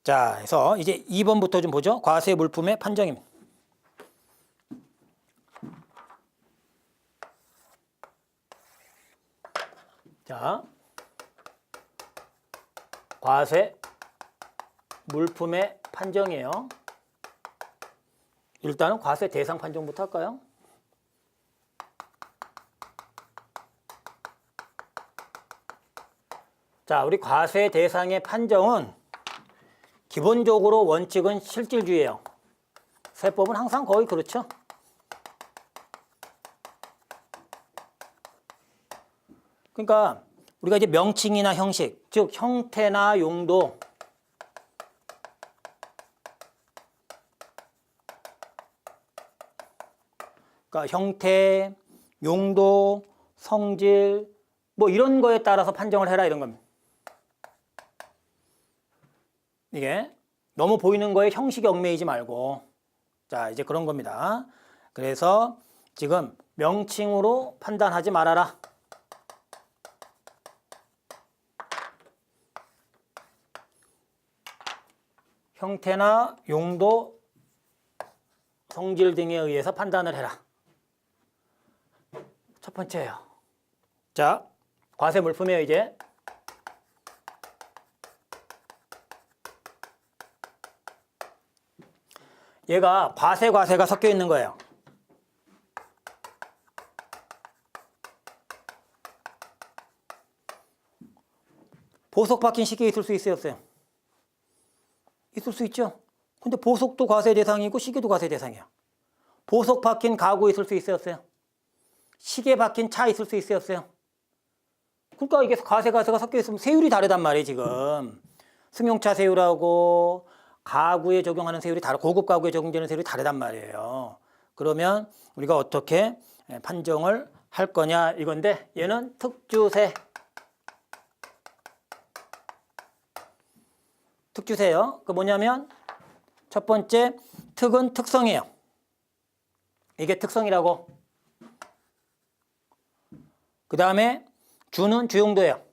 자, 그래서 이제 2번부터 좀 보죠. 과세 물품의 판정입니다. 자, 과세 물품의 판정이에요. 일단은 과세 대상 판정부터 할까요? 자, 우리 과세 대상의 판정은 기본적으로 원칙은 실질주의예요. 세법은 항상 거의 그렇죠. 그러니까 우리가 이제 명칭이나 형식, 즉 형태나 용도, 그러니까 형태, 용도, 성질 뭐 이런 거에 따라서 판정을 해라 이런 겁니다. 이게 너무 보이는 거에 형식에 얽매이지 말고, 자 이제 그런 겁니다. 그래서 지금 명칭으로 판단하지 말아라. 형태나 용도, 성질 등에 의해서 판단을 해라. 첫 번째예요. 자, 과세 물품이에요, 이제. 얘가 과세가 섞여 있는 거예요. 보석 박힌 시계 있을 수 있어요, 없어요? 있을 수 있죠. 근데 보석도 과세 대상이고 시계도 과세 대상이에요. 보석 박힌 가구 있을 수 있어요, 없어요? 시계 박힌 차 있을 수 있어요, 없어요? 그러니까 이게 과세가 섞여 있으면 세율이 다르단 말이에요, 지금. 승용차 세율하고 가구에 적용하는 세율이 고급 가구에 적용되는 세율이 다르단 말이에요. 그러면 우리가 어떻게 판정을 할 거냐 이건데, 얘는 특주세. 특주세요. 그 뭐냐면 첫 번째 특은 특성이에요. 이게 특성이라고. 그 다음에 주는 주용도예요.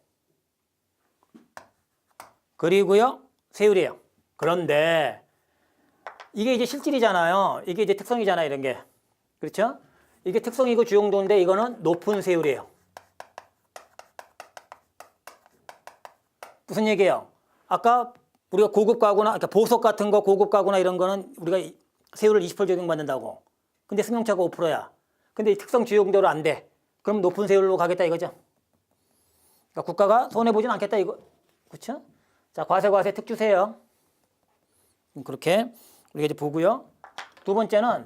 그리고요 세율이에요. 그런데 이게 이제 실질이잖아요. 이게 이제 특성이잖아요, 이런 게. 그렇죠? 이게 특성이고 주용도인데 이거는 높은 세율이에요. 무슨 얘기예요? 아까 우리가 고급 가구나, 그러니까 보석 같은 거 고급 가구나 이런 거는 우리가 세율을 20% 적용받는다고. 근데 승용차가 5%야. 근데 이 특성 주용도로 안 돼. 그럼 높은 세율로 가겠다 이거죠. 그러니까 국가가 손해보진 않겠다 이거. 그렇죠? 자, 과세 특주세요. 그렇게 우리가 이제 보고요. 두 번째는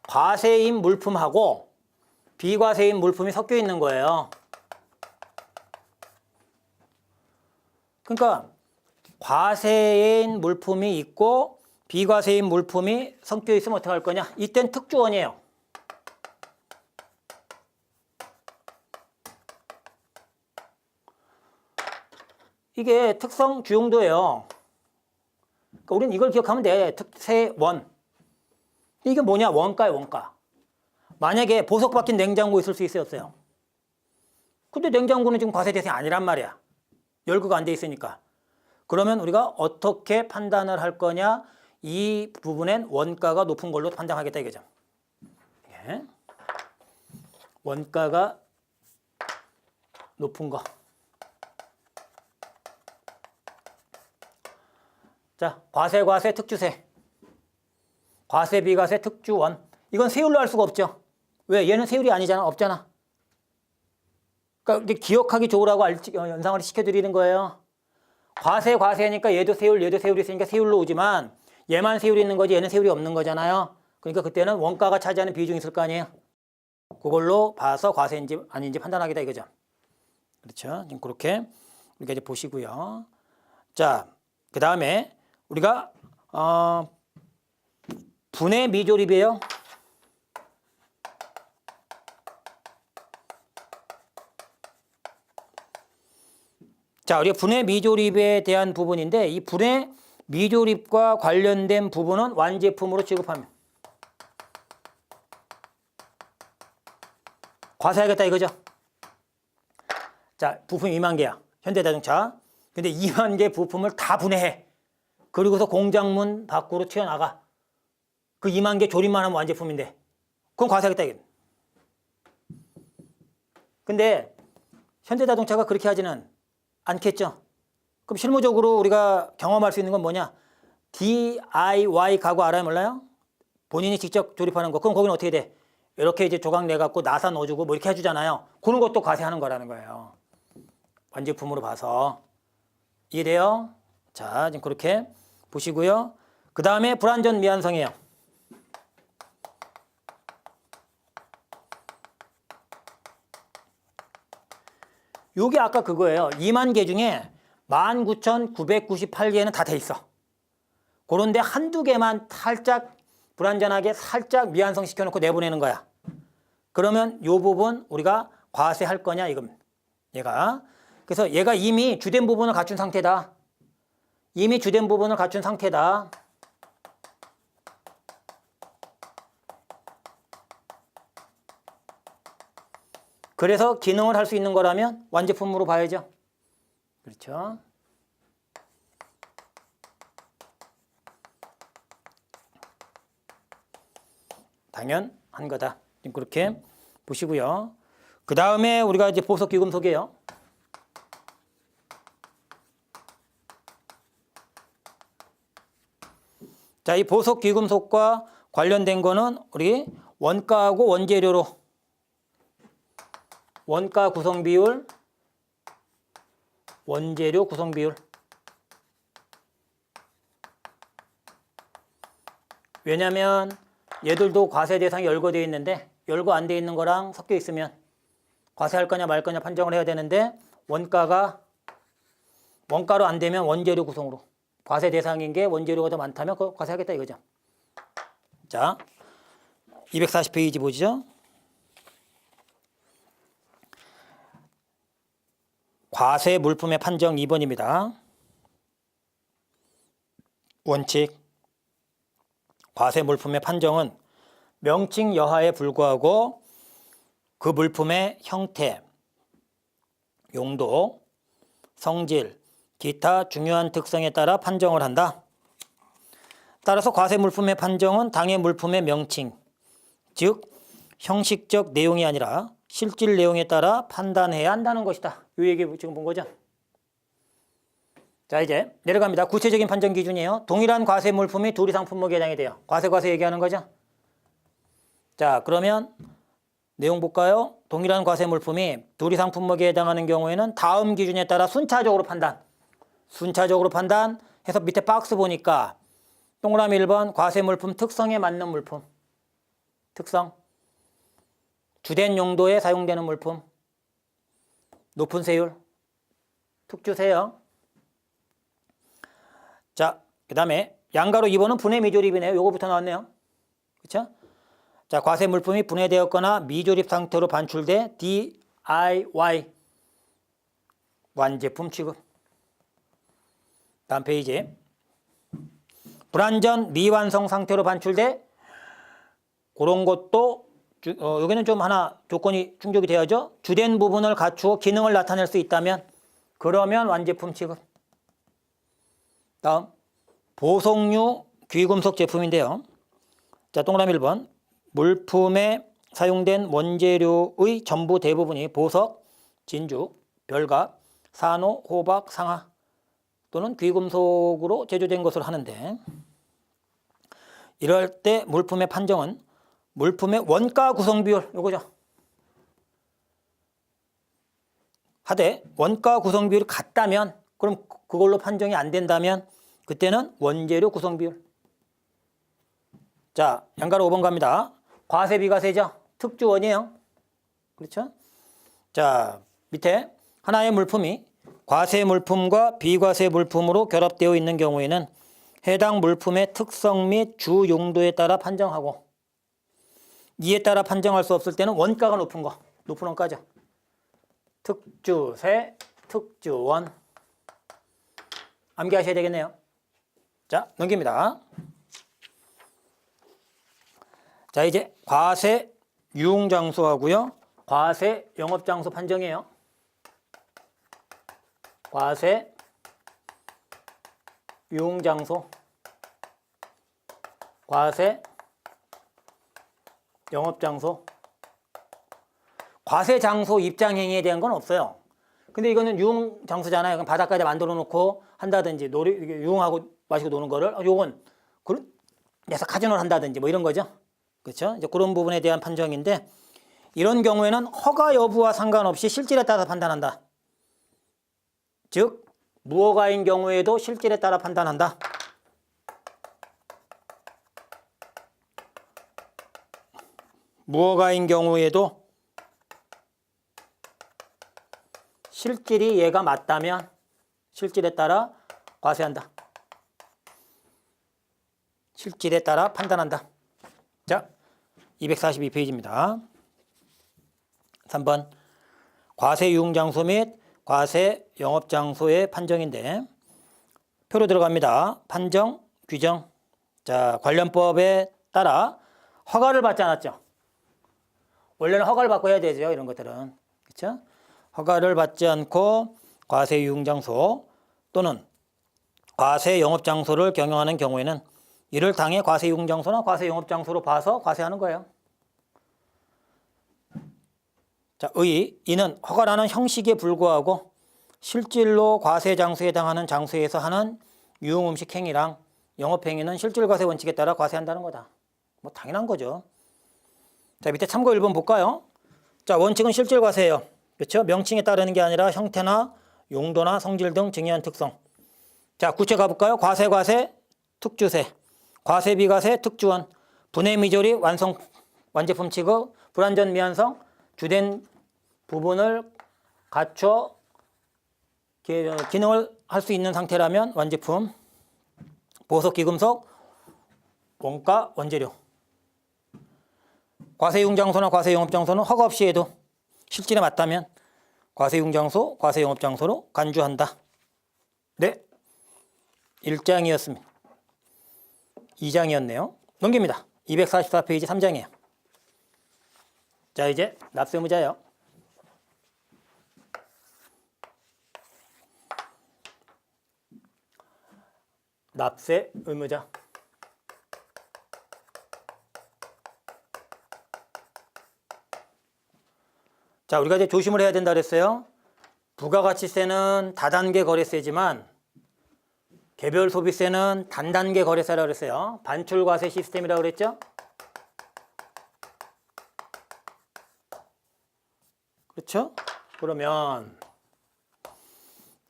과세인 물품하고 비과세인 물품이 섞여 있는 거예요. 그러니까 과세인 물품이 있고 비과세인 물품이 섞여 있으면 어떻게 할 거냐? 이땐 특주원이에요. 이게 특성 주용도예요. 그러니까 우리는 이걸 기억하면 돼. 특세원. 이게 뭐냐? 원가예요, 원가. 만약에 보석 박힌 냉장고 있을 수 있어요, 없어요? 근데 냉장고는 지금 과세 대상이 아니란 말이야. 열구가 안 돼 있으니까. 그러면 우리가 어떻게 판단을 할 거냐? 이 부분엔 원가가 높은 걸로 판단하겠다 이거죠. 예. 원가가 높은 거. 자, 과세 특주세. 과세 비과세 특주원. 이건 세율로 할 수가 없죠. 왜? 얘는 세율이 아니잖아. 없잖아. 그러니까 기억하기 좋으라고 연상을 시켜드리는 거예요. 과세니까 얘도 세율이 있으니까 세율로 오지만 얘만 세율이 있는 거지 얘는 세율이 없는 거잖아요. 그러니까 그때는 원가가 차지하는 비중이 있을 거 아니에요. 그걸로 봐서 과세인지 아닌지 판단하겠다 이거죠. 그렇죠. 지금 그렇게 우리가 이제 보시고요. 자, 그 다음에 우리가 분해 미조립이에요. 자, 우리가 분해 미조립에 대한 부분인데 이 분해 미조립과 관련된 부분은 완제품으로 취급합니다. 과세하겠다 이거죠. 자, 부품 2만 개야. 현대자동차. 근데 2만 개 부품을 다 분해해. 그리고서 공장문 밖으로 튀어나가. 그 2만 개 조립만 하면 완제품인데. 그건 과세하겠다 이게. 근데 현대자동차가 그렇게 하지는 않겠죠. 그럼 실무적으로 우리가 경험할 수 있는 건 뭐냐? DIY 가구 알아요, 몰라요? 본인이 직접 조립하는 거. 그럼 거기는 어떻게 돼? 이렇게 이제 조각 내갖고 나사 넣어주고 뭐 이렇게 해주잖아요. 그런 것도 과세하는 거라는 거예요. 완제품으로 봐서. 이해돼요? 자, 지금 그렇게 보시고요. 그 다음에 불완전 미완성이에요. 요게 아까 그거예요. 2만 개 중에 19,998개는 다 돼 있어. 그런데 한두 개만 살짝 불완전하게 살짝 미완성 시켜놓고 내보내는 거야. 그러면 요 부분 우리가 과세할 거냐 이겁니다. 얘가. 그래서 얘가 이미 주된 부분을 갖춘 상태다. 이미 주된 부분을 갖춘 상태다. 그래서 기능을 할 수 있는 거라면 완제품으로 봐야죠. 그렇죠? 당연한 거다. 그렇게 보시고요. 그 다음에 우리가 이제 보석 귀금속이에요. 자, 이 보석 귀금속과 관련된 거는 우리 원가하고 원재료로 원가 구성 비율, 원재료 구성 비율. 왜냐면 얘들도 과세 대상이 열거되어 있는데 열거 안 되어 있는 거랑 섞여 있으면 과세할 거냐 말 거냐 판정을 해야 되는데 원가로 안 되면 원재료 구성으로 과세 대상인 게 원재료가 더 많다면 그거 과세하겠다 이거죠. 자, 240페이지 보시죠. 과세 물품의 판정 2번입니다. 원칙. 과세 물품의 판정은 명칭 여하에 불구하고 그 물품의 형태, 용도, 성질, 기타 중요한 특성에 따라 판정을 한다. 따라서 과세 물품의 판정은 당해 물품의 명칭, 즉 형식적 내용이 아니라 실질 내용에 따라 판단해야 한다는 것이다. 이 얘기 지금 본 거죠? 자, 이제 내려갑니다. 구체적인 판정 기준이에요. 동일한 과세 물품이 둘 이상 품목에 해당이 돼요. 과세 얘기하는 거죠? 자, 그러면 내용 볼까요? 동일한 과세 물품이 둘 이상 품목에 해당하는 경우에는 다음 기준에 따라 순차적으로 판단해서 밑에 박스 보니까 동그라미 1번 과세 물품 특성에 맞는 물품. 특성. 주된 용도에 사용되는 물품. 높은 세율. 특주세요. 자, 그 다음에 양가로 2번은 분해 미조립이네요. 요거부터 나왔네요. 그렇죠? 자, 과세 물품이 분해되었거나 미조립 상태로 반출돼 DIY 완제품 취급. 다음 페이지. 불완전 미완성 상태로 반출돼 그런 것도 여기는 좀 하나 조건이 충족이 돼야죠. 주된 부분을 갖추어 기능을 나타낼 수 있다면 그러면 완제품 취급. 다음 보석류 귀금속 제품인데요. 자, 동그라미 1번 물품에 사용된 원재료의 전부 대부분이 보석, 진주, 별갑, 산호, 호박, 상하 또는 귀금속으로 제조된 것을 하는데 이럴 때 물품의 판정은 물품의 원가 구성 비율 요거죠. 하되 원가 구성 비율이 같다면 그럼 그걸로 판정이 안 된다면 그때는 원재료 구성 비율. 자, 양가로 5번 갑니다. 과세 비과세죠. 특주원이에요. 그렇죠? 자, 밑에 하나의 물품이 과세 물품과 비과세 물품으로 결합되어 있는 경우에는 해당 물품의 특성 및 주 용도에 따라 판정하고 이에 따라 판정할 수 없을 때는 원가가 높은 원가죠. 특주세, 특주원. 암기하셔야 되겠네요. 자, 넘깁니다. 자, 이제 과세 유흥장소하고요. 과세 영업장소 판정이에요. 과세 유흥장소, 과세, 영업장소, 과세장소 입장행위에 대한 건 없어요. 근데 이거는 유흥장소잖아요. 그럼 바닷가에 만들어 놓고 한다든지 유흥하고 마시고 노는 거를 요건 그래서 카지노를 한다든지 뭐 이런 거죠. 그렇죠? 이제 그런 부분에 대한 판정인데 이런 경우에는 허가 여부와 상관없이 실질에 따라 판단한다. 즉 무허가인 경우에도 실질에 따라 판단한다. 무허가인 경우에도 실질이 얘가 맞다면 실질에 따라 과세한다. 실질에 따라 판단한다. 자, 242페이지입니다. 3번 과세 유흥장소 및 과세 영업장소의 판정인데 표로 들어갑니다. 판정, 규정. 자, 관련법에 따라 허가를 받지 않았죠. 원래는 허가를 받고 해야 되죠. 이런 것들은. 그렇죠? 허가를 받지 않고 과세 유흥장소 또는 과세 영업장소를 경영하는 경우에는 이를 당해 과세 유흥장소나 과세 영업장소로 봐서 과세하는 거예요. 자, 이는 허가라는 형식에 불구하고 실질로 과세 장소에 해당하는 장소에서 하는 유흥음식 행위랑 영업행위는 실질과세 원칙에 따라 과세한다는 거다. 뭐 당연한 거죠. 자, 밑에 참고 1번 볼까요? 자, 원칙은 실질과세예요. 그렇죠? 명칭에 따르는 게 아니라 형태나 용도나 성질 등 증여한 특성. 자, 구체 가볼까요? 과세, 특주세, 과세비과세, 특주원, 분해미조리, 완제품 취급, 불완전 미완성, 주된 부분을 갖춰 기능을 할 수 있는 상태라면 완제품, 보석기금속, 원가, 원재료. 과세유흥장소나 과세영업장소는 허가 없이 해도 실질에 맞다면 과세유흥장소, 과세영업장소로 간주한다. 네, 1장이었습니다. 2장이었네요. 넘깁니다. 244페이지 3장이에요. 자, 이제 납세의무자예요. 납세의무자. 자, 우리가 이제 조심을 해야 된다 그랬어요. 부가가치세는 다단계 거래세지만 개별 소비세는 단단계 거래세라고 그랬어요. 반출과세 시스템이라고 그랬죠. 그렇죠? 그러면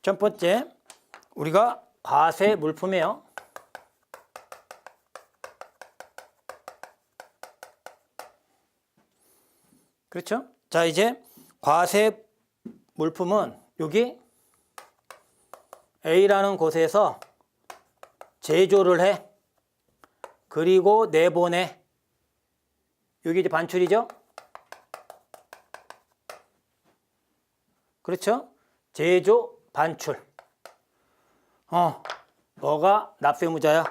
첫 번째 우리가 과세 물품이에요. 그렇죠? 자, 이제 과세 물품은 여기 A라는 곳에서 제조를 해. 그리고 내보내. 여기 이제 반출이죠? 그렇죠? 제조, 반출. 너가 납세의무자야.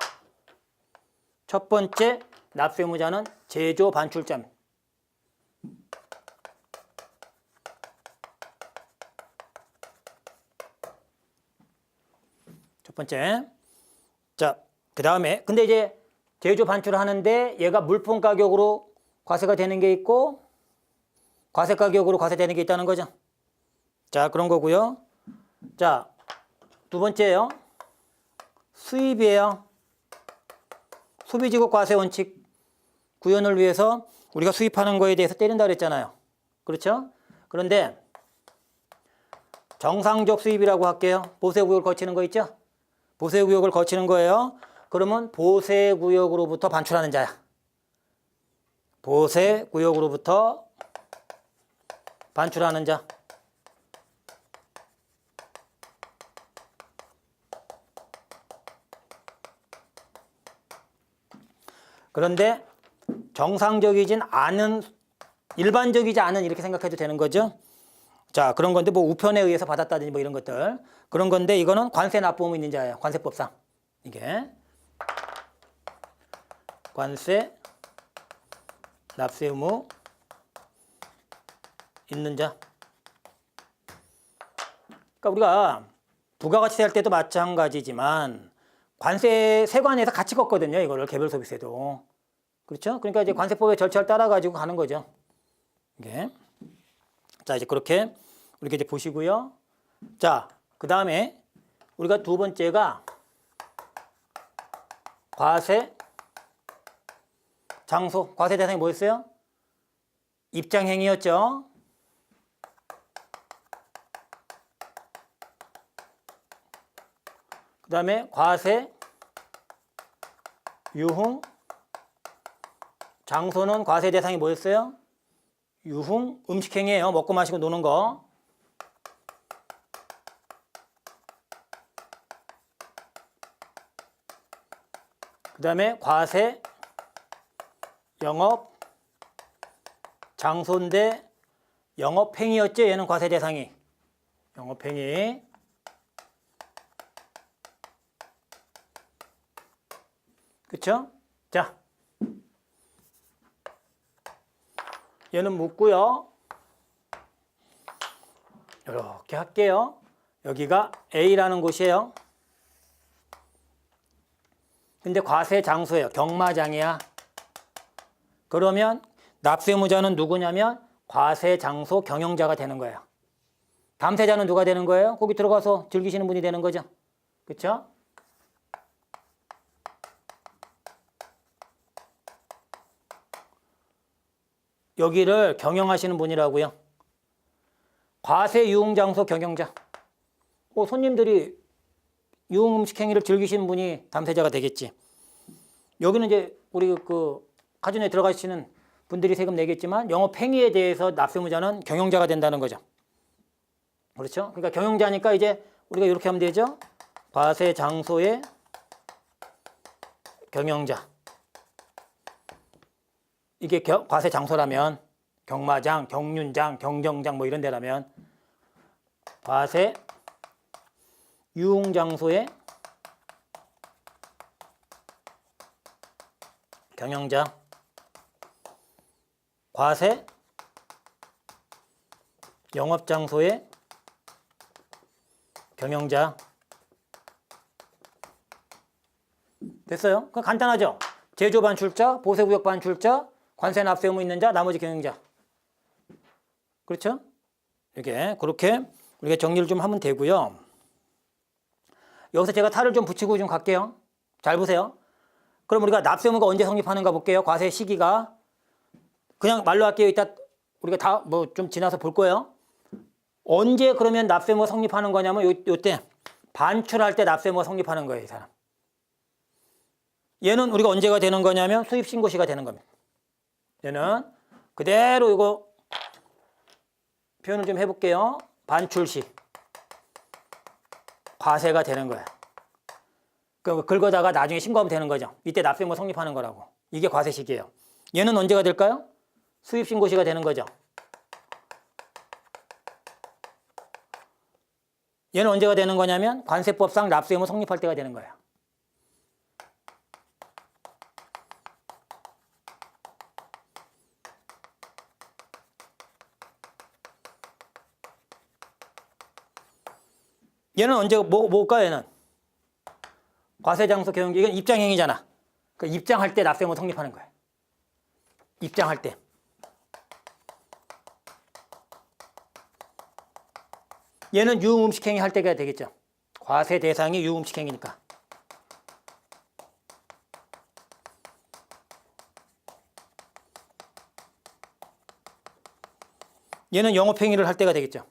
첫 번째 납세의무자는 제조, 반출자입니다. 첫 번째. 자, 그 다음에 근데 이제 제조 반출을 하는데 얘가 물품 가격으로 과세가 되는 게 있고 과세 가격으로 과세되는 게 있다는 거죠. 자, 그런 거고요. 자, 두 번째예요. 수입이에요. 소비지급 과세 원칙 구현을 위해서 우리가 수입하는 거에 대해서 때린다 그랬잖아요. 그렇죠? 그런데 정상적 수입이라고 할게요. 보세구역을 거치는 거 있죠? 보세구역을 거치는 거예요. 그러면 보세구역으로부터 반출하는 자야. 보세구역으로부터 반출하는 자. 그런데 정상적이진 않은, 일반적이지 않은 이렇게 생각해도 되는 거죠. 자, 그런 건데 뭐 우편에 의해서 받았다든지 뭐 이런 것들. 그런 건데 이거는 관세 납부의무 있는 자예요. 관세법상. 이게. 관세 납세 의무 있는 자. 그러니까 우리가 부가가치세 할 때도 마찬가지지만 관세 세관에서 같이 걷거든요. 이거를 개별 소비세도. 그렇죠? 그러니까 이제 관세법의 절차를 따라 가지고 가는 거죠. 이게. 자, 이제 그렇게 이렇게 이제 보시고요. 자, 그다음에 우리가 두 번째가 과세 장소. 과세 대상이 뭐였어요? 입장 행위였죠. 그다음에 과세 유흥 장소는 과세 대상이 뭐였어요? 유흥 음식 행위예요. 먹고 마시고 노는 거. 그다음에 과세 영업 장소인데 영업 행위였죠. 얘는 과세 대상이 영업 행위. 그렇죠? 자, 얘는 묻고요. 이렇게 할게요. 여기가 A라는 곳이에요. 근데 과세 장소예요. 경마장이야. 그러면 납세무자는 누구냐면 과세 장소 경영자가 되는 거예요. 담세자는 누가 되는 거예요? 거기 들어가서 즐기시는 분이 되는 거죠. 그렇죠? 여기를 경영하시는 분이라고요. 과세 유흥장소 경영자. 손님들이 유흥 음식 행위를 즐기시는 분이 담세자가 되겠지. 여기는 이제 우리 그 가전에 들어가시는 분들이 세금 내겠지만 영업 행위에 대해서 납세무자는 경영자가 된다는 거죠. 그렇죠? 그러니까 경영자니까 이제 우리가 이렇게 하면 되죠. 과세 장소의 경영자. 이게 과세 장소라면 경마장, 경륜장, 경정장 뭐 이런 데라면 과세 유흥장소의 경영자. 과세 영업장소의 경영자. 됐어요? 그럼 간단하죠? 제조 반출자, 보세구역 반출자, 관세 납세 의무 있는 자, 나머지 경영자. 그렇죠? 이렇게 그렇게 우리가 정리를 좀 하면 되고요. 여기서 제가 탈을 좀 붙이고 좀 갈게요. 잘 보세요. 그럼 우리가 납세 의무가 언제 성립하는가 볼게요. 과세 시기가 그냥 말로 할게요. 이따 우리가 다 뭐 좀 지나서 볼 거예요. 언제 그러면 납세 의무가 성립하는 거냐면 요때 반출할 때 납세 의무가 성립하는 거예요, 이 사람. 얘는 우리가 언제가 되는 거냐면 수입 신고 시가 되는 겁니다. 얘는 그대로 이거 표현을 좀 해볼게요. 반출 시 과세가 되는 거예요. 그 긁어다가 나중에 신고하면 되는 거죠. 이때 납세 의무 성립하는 거라고. 이게 과세 시기예요. 얘는 언제가 될까요? 수입 신고 시가 되는 거죠. 얘는 언제가 되는 거냐면 관세법상 납세 의무 성립할 때가 되는 거예요. 얘는 언제 뭘까요? 얘는 과세장소 경영자. 이건 입장행위잖아. 그러니까 입장할 때 납세 의무 성립하는 거예요. 입장할 때. 얘는 유흥음식행위 할 때가 되겠죠. 과세 대상이 유흥음식행위니까. 얘는 영업행위를 할 때가 되겠죠.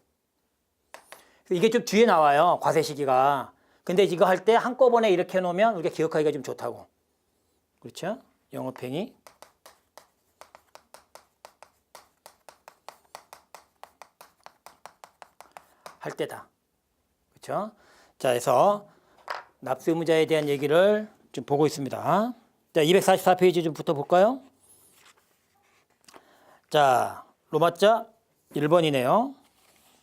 이게 좀 뒤에 나와요. 과세 시기가. 근데 이거 할 때 한꺼번에 이렇게 해놓으면 우리가 기억하기가 좀 좋다고. 그렇죠? 영업행위. 할 때다. 그렇죠? 자, 그래서 납세 의무자에 대한 얘기를 좀 보고 있습니다. 자, 244페이지 좀 붙어 볼까요? 자, 로마자 1번이네요.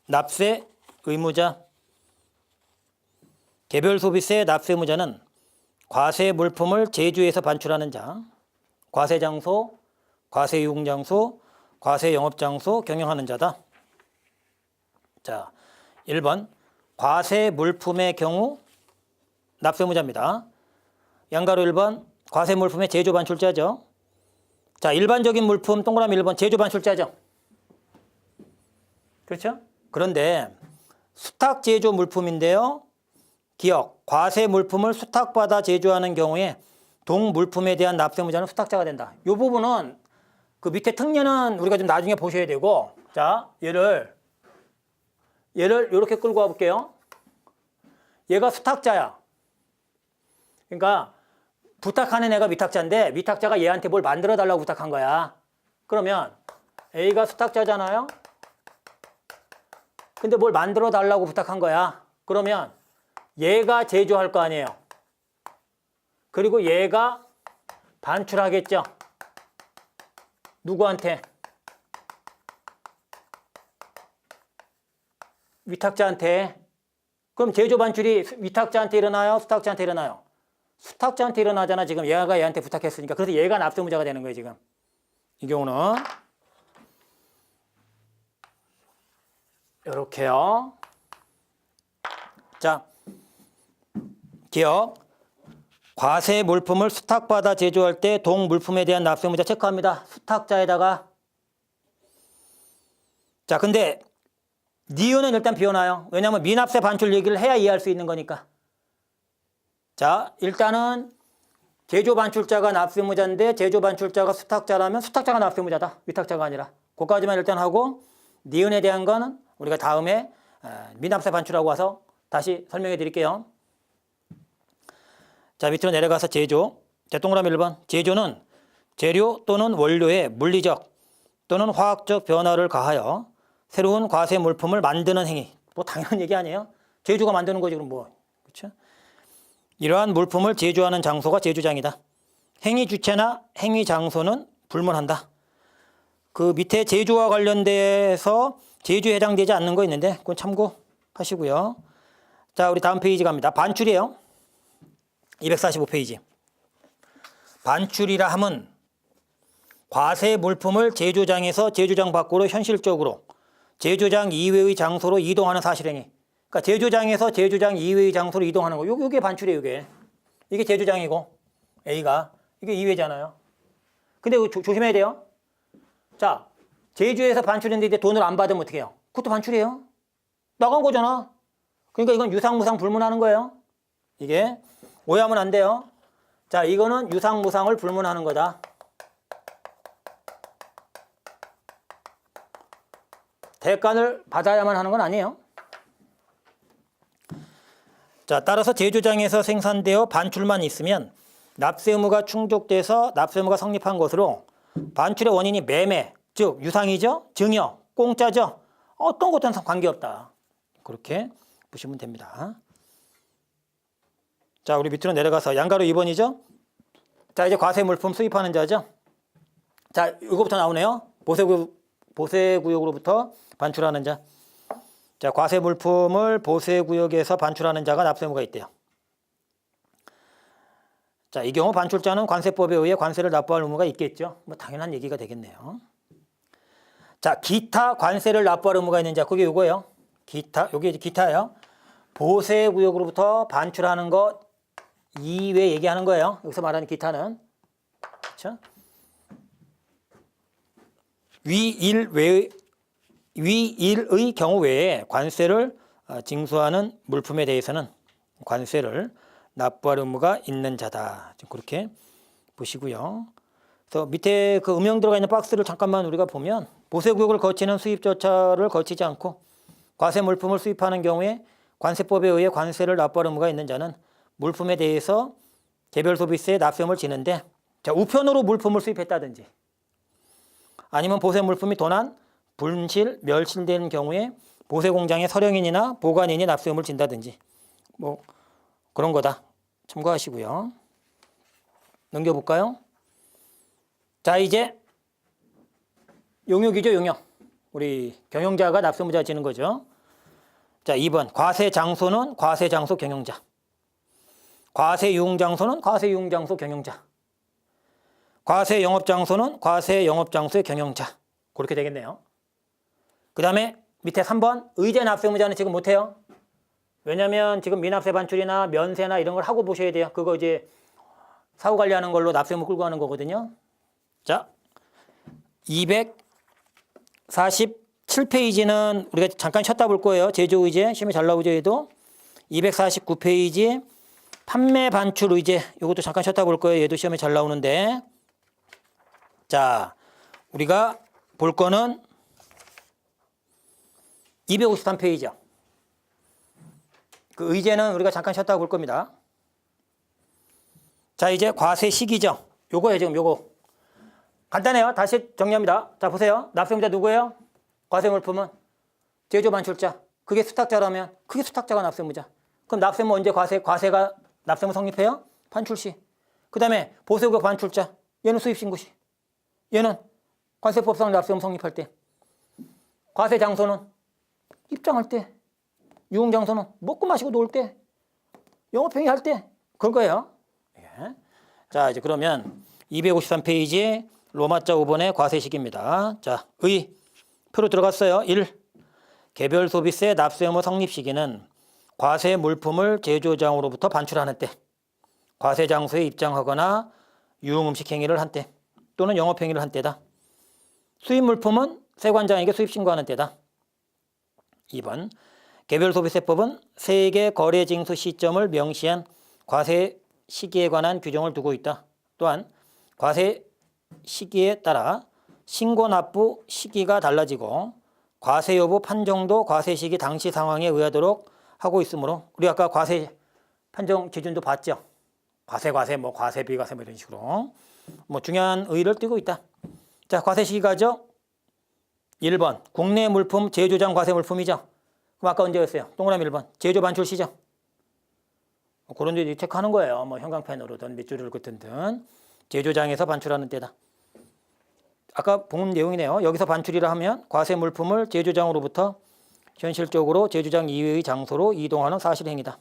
납세 의무자. 개별 소비세 납세 의무자는 과세 물품을 제주에서 반출하는 자, 과세 장소, 과세 유흥 장소, 과세 영업 장소 경영하는 자다. 자, 1번 과세 물품의 경우 납세 의무자입니다. 양가로 1번 과세 물품의 제조 반출자죠. 자, 일반적인 물품 동그라미 1번 제조 반출자죠. 그렇죠? 그런데 수탁 제조 물품인데요. 기억, 과세 물품을 수탁받아 제조하는 경우에 동물품에 대한 납세무자는 수탁자가 된다. 이 부분은 그 밑에 특례는 우리가 좀 나중에 보셔야 되고, 자, 얘를 이렇게 끌고 와볼게요. 얘가 수탁자야. 그러니까 부탁하는 애가 위탁자인데 위탁자가 얘한테 뭘 만들어 달라고 부탁한 거야. 그러면 A가 수탁자잖아요. 근데 뭘 만들어 달라고 부탁한 거야. 그러면 얘가 제조할 거 아니에요. 그리고 얘가 반출하겠죠. 누구한테? 위탁자한테. 그럼 제조 반출이 위탁자한테 일어나요? 수탁자한테 일어나요? 수탁자한테 일어나잖아. 지금 얘가 얘한테 부탁했으니까. 그래서 얘가 납세무자가 되는 거예요. 지금 이 경우는 이렇게요. 자, 기억. 과세 물품을 수탁받아 제조할 때 동물품에 대한 납세무자 체크합니다. 수탁자에다가. 자, 근데 니은은 일단 비워놔요. 왜냐하면 미납세 반출 얘기를 해야 이해할 수 있는 거니까. 자, 일단은 제조 반출자가 납세무자인데 제조 반출자가 수탁자라면 수탁자가 납세무자다. 위탁자가 아니라. 그거까지만 일단 하고 니은에 대한 거는 우리가 다음에 미납세 반출하고 와서 다시 설명해 드릴게요. 자, 밑으로 내려가서 제조. 자, 동그라미 1번. 제조는 재료 또는 원료에 물리적 또는 화학적 변화를 가하여 새로운 과세 물품을 만드는 행위. 뭐 당연한 얘기 아니에요? 제조가 만드는 거지 그럼 뭐. 그렇죠? 이러한 물품을 제조하는 장소가 제조장이다. 행위 주체나 행위 장소는 불문한다. 그 밑에 제조와 관련돼서 제조에 해당되지 않는 거 있는데 그건 참고하시고요. 자, 우리 다음 페이지 갑니다. 반출이에요. 245페이지. 반출이라 함은 과세 물품을 제조장에서 제조장 밖으로 현실적으로 제조장 이외의 장소로 이동하는 사실행위. 그러니까 제조장에서 제조장 이외의 장소로 이동하는 거. 요게 반출이에요, 요게. 이게 제조장이고 A가 이게 이외잖아요. 근데 조심해야 돼요. 자, 제조에서 반출했는데 이제 돈을 안 받으면 어떻게 해요? 그것도 반출이에요. 나간 거잖아. 그러니까 이건 유상무상 불문하는 거예요. 이게 오해하면 안 돼요. 자, 이거는 유상무상을 불문하는 거다. 대가를 받아야만 하는 건 아니에요. 자, 따라서 제조장에서 생산되어 반출만 있으면 납세 의무가 충족돼서 납세 의무가 성립한 것으로 반출의 원인이 매매, 즉 유상이죠, 증여, 공짜죠. 어떤 것과는 관계없다. 그렇게 보시면 됩니다. 자, 우리 밑으로 내려가서 양가로 2번이죠. 자, 이제 과세 물품 수입하는 자죠. 자, 이거부터 나오네요. 보세구역으로부터 반출하는 자. 자, 과세 물품을 보세구역에서 반출하는 자가 납세 의무가 있대요. 자, 이 경우 반출자는 관세법에 의해 관세를 납부할 의무가 있겠죠. 뭐 당연한 얘기가 되겠네요. 자, 기타 관세를 납부할 의무가 있는 자, 그게 이거예요. 기타, 요게 이제 기타예요. 보세구역으로부터 반출하는 것 이외 얘기하는 거예요. 여기서 말하는 기타는. 그렇죠? 위일의 경우 외에 관세를 징수하는 물품에 대해서는 관세를 납부할 의무가 있는 자다. 그렇게 보시고요. 그래서 밑에 그 음영 들어가 있는 박스를 잠깐만 우리가 보면 보세구역을 거치는 수입 절차를 거치지 않고 과세 물품을 수입하는 경우에 관세법에 의해 관세를 납부할 의무가 있는 자는 물품에 대해서 개별 소비세 납세금을 지는데, 자, 우편으로 물품을 수입했다든지 아니면 보세 물품이 도난, 분실, 멸실되는 경우에 보세 공장의 서령인이나 보관인이 납세금을 진다든지 뭐 그런 거다. 참고하시고요. 넘겨볼까요? 자, 이제 용역이죠, 용역. 우리 경영자가 납세의무자 지는 거죠. 자, 2번 과세 장소는 과세 장소 경영자. 과세 유흥 장소는 과세 유흥 장소 경영자. 과세 영업 장소는 과세 영업 장소의 경영자. 그렇게 되겠네요. 그 다음에 밑에 3번 의제 납세의무자는 지금 못해요. 왜냐면 지금 미납세 반출이나 면세나 이런 걸 하고 보셔야 돼요. 그거 이제 사후 관리하는 걸로 납세의무 끌고 가는 거거든요. 자, 247페이지는 우리가 잠깐 쉬었다 볼 거예요. 제조의제 시험에 잘 나오죠 얘도. 249페이지 판매 반출 의제 이것도 잠깐 쉬었다 볼 거예요. 얘도 시험에 잘 나오는데. 자, 우리가 볼 거는 253페이지요. 그 의제는 우리가 잠깐 쉬었다 볼 겁니다. 자, 이제 과세 시기죠. 요거예요, 지금 요거. 간단해요. 다시 정리합니다. 자, 보세요. 납세의무자 누구예요? 과세 물품은 제조 반출자. 그게 수탁자라면 그게 수탁자가 납세의무자. 그럼 납세의무 언제 과세가 납세의무 성립해요? 반출 시. 그다음에 보세구역 반출자. 얘는 수입 신고 시. 얘는 관세법상 납세의무 성립할 때. 과세 장소는 입장할 때. 유흥 장소는 먹고 마시고 놀 때. 영업행위 할 때. 그런 거예요. 예. 자, 이제 그러면 253페이지 로마자 5번의 과세시기입니다. 자, 의 표로 들어갔어요. 1. 개별 소비세 납세의무 성립 시기는 과세 물품을 제조장으로부터 반출하는 때, 과세 장소에 입장하거나 유흥 음식 행위를 한 때, 또는 영업 행위를 한 때다. 수입 물품은 세관장에게 수입 신고하는 때다. 2번. 개별 소비세법은 세계 거래 징수 시점을 명시한 과세 시기에 관한 규정을 두고 있다. 또한 과세 시기에 따라 신고 납부 시기가 달라지고 과세 여부 판정도 과세 시기 당시 상황에 의하도록 하고 있으므로 우리 아까 과세 판정 기준도 봤죠. 과세, 뭐 과세, 비과세 뭐 이런 식으로 뭐 중요한 의의를 띠고 있다. 자, 과세 시기가죠. 1번 국내 물품 제조장 과세 물품이죠. 그럼 아까 언제였어요? 동그라미 1번 제조 반출 시죠. 그런 데 체크하는 거예요. 뭐 형광펜으로든 밑줄을 긋든 제조장에서 반출하는 때다. 아까 본 내용이네요. 여기서 반출이라 하면 과세 물품을 제조장으로부터 현실적으로 제조장 이외의 장소로 이동하는 사실행위다.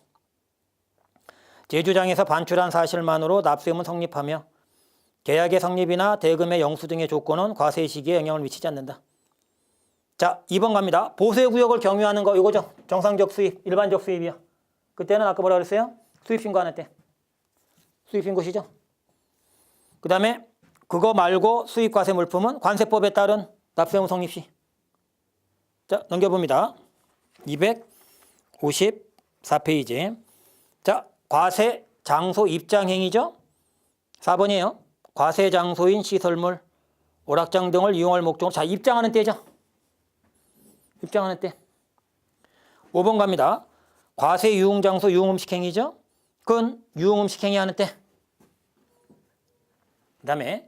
제조장에서 반출한 사실만으로 납세의무는 성립하며 계약의 성립이나 대금의 영수 등의 조건은 과세 시기에 영향을 미치지 않는다. 자, 2번 갑니다. 보세구역을 경유하는 거 이거죠. 정상적 수입, 일반적 수입이요. 그때는 아까 뭐라 그랬어요? 수입 신고하는 때. 수입 신고시죠. 그 다음에 그거 말고 수입 과세 물품은 관세법에 따른 납세의무 성립 시. 자, 넘겨봅니다. 254페이지. 자, 과세 장소 입장 행위죠. 4번이에요. 과세 장소인 시설물, 오락장 등을 이용할 목적으로 자, 입장하는 때죠. 입장하는 때. 5번 갑니다. 과세 유흥 장소 유흥 음식 행위죠. 그건 유흥 음식 행위 하는 때. 그다음에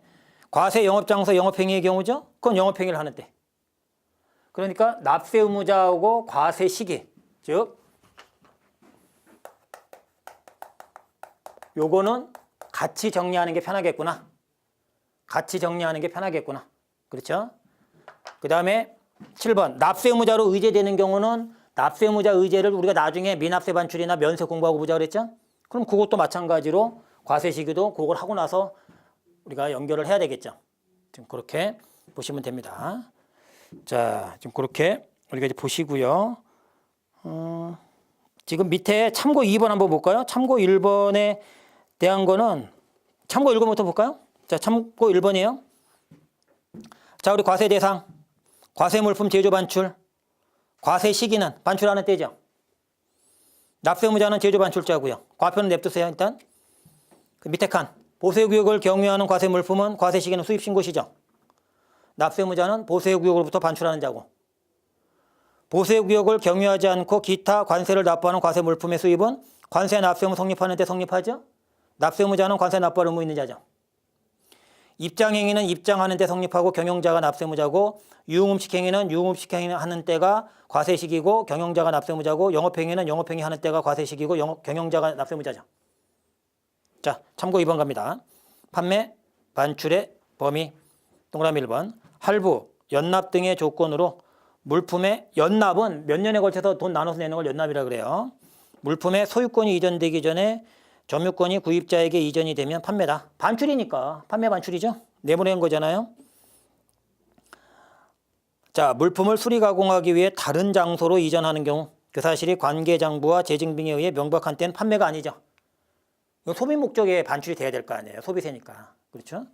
과세 영업 장소 영업 행위의 경우죠. 그건 영업 행위를 하는 때. 그러니까 납세 의무자하고 과세 시기, 즉 요거는 같이 정리하는 게 편하겠구나. 같이 정리하는 게 편하겠구나. 그렇죠? 그다음에 7번 납세 의무자로 의제되는 경우는 납세 의무자 의제를 우리가 나중에 미납세 반출이나 면세 공부하고 보자 그랬죠? 그럼 그것도 마찬가지로 과세 시기도 그걸 하고 나서 우리가 연결을 해야 되겠죠. 지금 그렇게 보시면 됩니다. 자, 지금 그렇게 우리가 이제 보시고요. 지금 밑에 참고 2번 한번 볼까요? 참고 1번에 대한 거는 참고 1번부터 볼까요? 자, 참고 1번이에요. 자, 우리 과세 대상, 과세 물품 제조 반출, 과세 시기는 반출하는 때죠. 납세 의무자는 제조 반출자고요. 과표는 냅두세요. 일단 그 밑에 칸 보세구역을 경유하는 과세 물품은 과세 시기는 수입 신고시죠. 납세 의무자는 보세구역으로부터 반출하는 자고, 보세구역을 경유하지 않고 기타 관세를 납부하는 과세 물품의 수입은 관세 납세 의무 성립하는 때 성립하죠. 납세 의무자는 관세 납부할 의무 있는 자죠. 입장 행위는 입장하는 때 성립하고 경영자가 납세 의무자고, 유흥음식 행위는 유흥음식 행위 하는 때가 과세 시기고 경영자가 납세 의무자고, 영업 행위는 영업 행위 하는 때가 과세 시기고 경영자가 납세 의무자죠. 자, 참고 2번 갑니다. 판매 반출의 범위 동그라미 1번 할부, 연납 등의 조건으로 물품의 연납은 몇 년에 걸쳐서 돈 나눠서 내는 걸 연납이라 그래요. 물품의 소유권이 이전되기 전에 점유권이 구입자에게 이전이 되면 판매다. 반출이니까 판매 반출이죠. 내보낸 거잖아요. 자, 물품을 수리 가공하기 위해 다른 장소로 이전하는 경우 그 사실이 관계장부와 재증빙에 의해 명백한 때는 판매가 아니죠. 이거 소비 목적에 반출이 돼야 될 거 아니에요. 소비세니까. 그렇죠?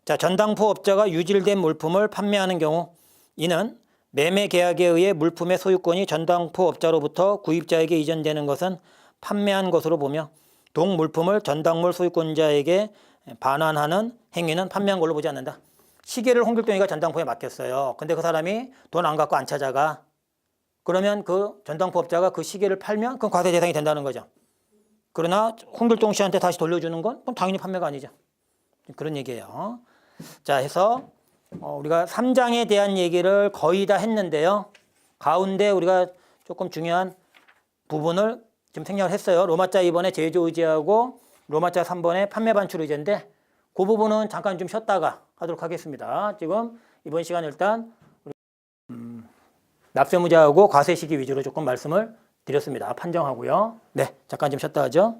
자, 전당포업자가 유질된 물품을 판매하는 경우 이는 매매 계약에 의해 물품의 소유권이 전당포업자로부터 구입자에게 이전되는 것은 판매한 것으로 보며 동물품을 전당물 소유권자에게 반환하는 행위는 판매한 걸로 보지 않는다. 시계를 홍길동이가 전당포에 맡겼어요. 근데 그 사람이 돈 안 갖고 안 찾아가. 그러면 그 전당포업자가 그 시계를 팔면 그건 과세 대상이 된다는 거죠. 그러나 홍길동 씨한테 다시 돌려주는 건 그건 당연히 판매가 아니죠. 그런 얘기예요. 자, 해서 우리가 3장에 대한 얘기를 거의 다 했는데요. 가운데 우리가 조금 중요한 부분을 좀 생략을 했어요. 로마자 2번에 제조 의제하고 로마자 3번에 판매 반출 의제인데 그 부분은 잠깐 좀 쉬었다가 하도록 하겠습니다. 지금 이번 시간 일단 납세무자하고 과세 시기 위주로 조금 말씀을 드렸습니다. 판정하고요. 네, 잠깐 좀 쉬었다 하죠.